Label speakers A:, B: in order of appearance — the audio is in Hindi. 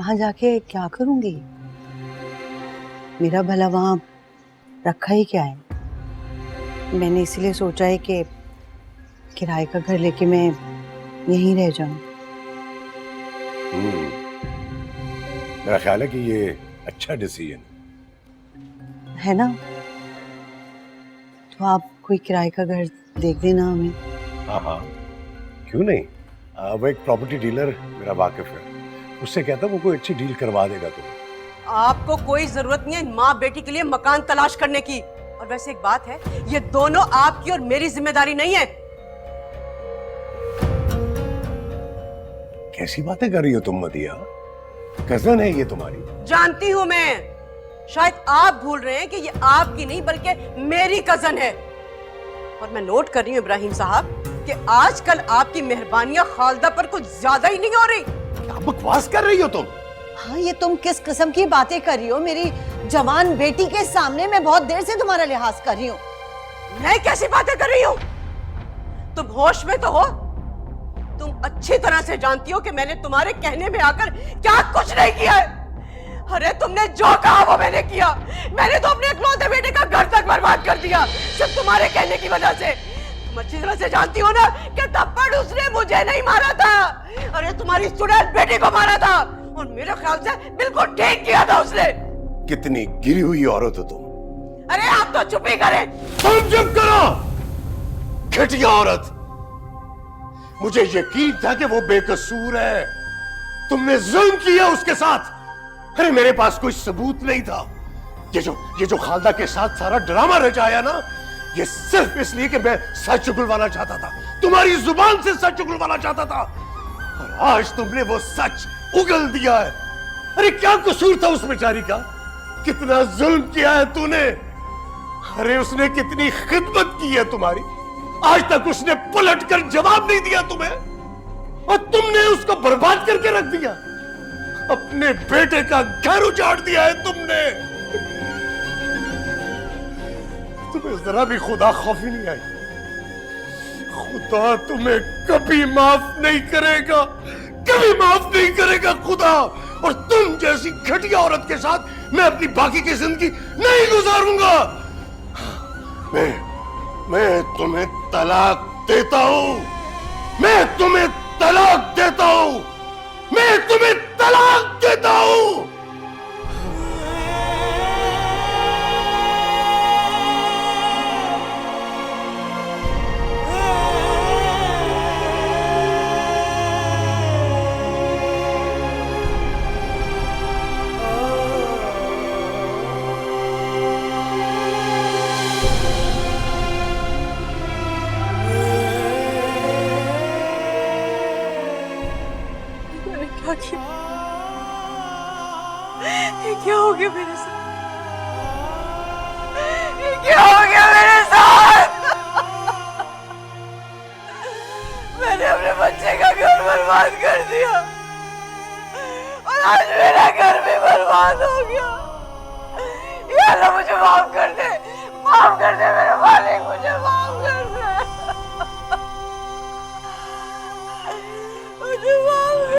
A: वहां जाके क्या करूंगी? मेरा भला वहां रखा ही क्या है? मैंने इसलिए सोचा है कि किराए का घर लेके मैं यहीं रह जाऊं।
B: मेरा ख्याल है कि ये अच्छा डिसीजन
A: है ना? तो आप कोई किराए का घर देख देना हमें।
B: हाँ हाँ, क्यों नहीं। वो एक प्रॉपर्टी डीलर मेरा वाकिफ है, उससे कहता वो कोई अच्छी डील करवा देगा तुम्हें।
C: आपको कोई जरूरत नहीं है माँ बेटी के लिए मकान तलाश करने की। और वैसे एक बात है, ये दोनों आपकी और मेरी जिम्मेदारी नहीं है।
B: कैसी बातें कर रही हो तुम मदिया? कजन है ये तुम्हारी।
C: जानती हूं मैं, शायद आप भूल रहे हैं कि ये आपकी नहीं बल्कि मेरी कजन है। और मैं नोट कर रही हूं इब्राहिम साहब कि आजकल आपकी मेहरबानियां खालदा पर कुछ ज्यादा ही नहीं हो रही।
B: क्या बकवास कर रही हो तुम?
A: हाँ, ये तुम किस किस्म की बातें कर रही हो? मेरी जवान बेटी के सामने मैं बहुत देर से तुम्हारा लिहाज कर रही हूँ।
C: मैं कैसी बातें कर रही हूँ? तुम होश में तो हो? तुम अच्छी तरह से जानती हो कि मैंने तुम्हारे कहने में आकर क्या कुछ नहीं किया है। अरे तुमने जो कहा वो मैंने किया। मैंने तो अपने इकलौते बेटे का घर तक बर्बाद कर दिया सिर्फ तुम्हारे कहने की वजह से। तुम अच्छी तरह से जानती हो ना कि थप्पड़ उसने मुझे नहीं मारा था, अरे तुम्हारी स्टूडेंट बेटी को मारा था। और मेरे ख्याल से बिल्कुल ठीक किया था उसने।
B: कितनी गिरी हुई औरत हो तुम।
C: अरे आप तो चुप ही करें।
B: तुम चुप करो, घटिया औरत। मुझे यकीन था कि वो बेकसूर है, तुमने जुल्म किया उसके साथ। अरे मेरे पास कोई सबूत नहीं था। ये जो खालदा के साथ सारा ड्रामा रचाया ना, ये सिर्फ इसलिए कि मैं सच उगलवाना चाहता था, तुम्हारी जुबान से सच उगलवाना चाहता था। और आज तुमने वो सच उगल दिया है। अरे क्या कसूर था उस बेचारी का? कितना जुल्म किया है तूने। अरे उसने कितनी खिदमत की है तुम्हारी, आज तक उसने पलट कर जवाब नहीं दिया तुम्हें, और तुमने उसको बर्बाद करके रख दिया। अपने बेटे का घर उजाड़ दिया है तुमने। तुम्हें जरा भी खुदा खौफी नहीं आई। खुदा तुम्हें कभी माफ नहीं करेगा, कभी माफ नहीं करेगा खुदा। और तुम जैसी घटिया औरत के साथ मैं अपनी बाकी की जिंदगी नहीं गुजारूंगा। मैं तुम्हें तलाक देता हूं। मैं तुम्हें तलाक देता हूं। मैं तुम्हें तलाक देता हूं।
C: ये क्या हो गया मेरे साथ? ये क्या हो गया मेरे साथ? मैंने अपने बच्चे का घर बर्बाद कर दिया और आज मेरा घर भी बर्बाद हो गया। या अल्लाह मुझे माफ कर दे, माफ कर दे मेरे मालिक, मुझे माफ कर दे।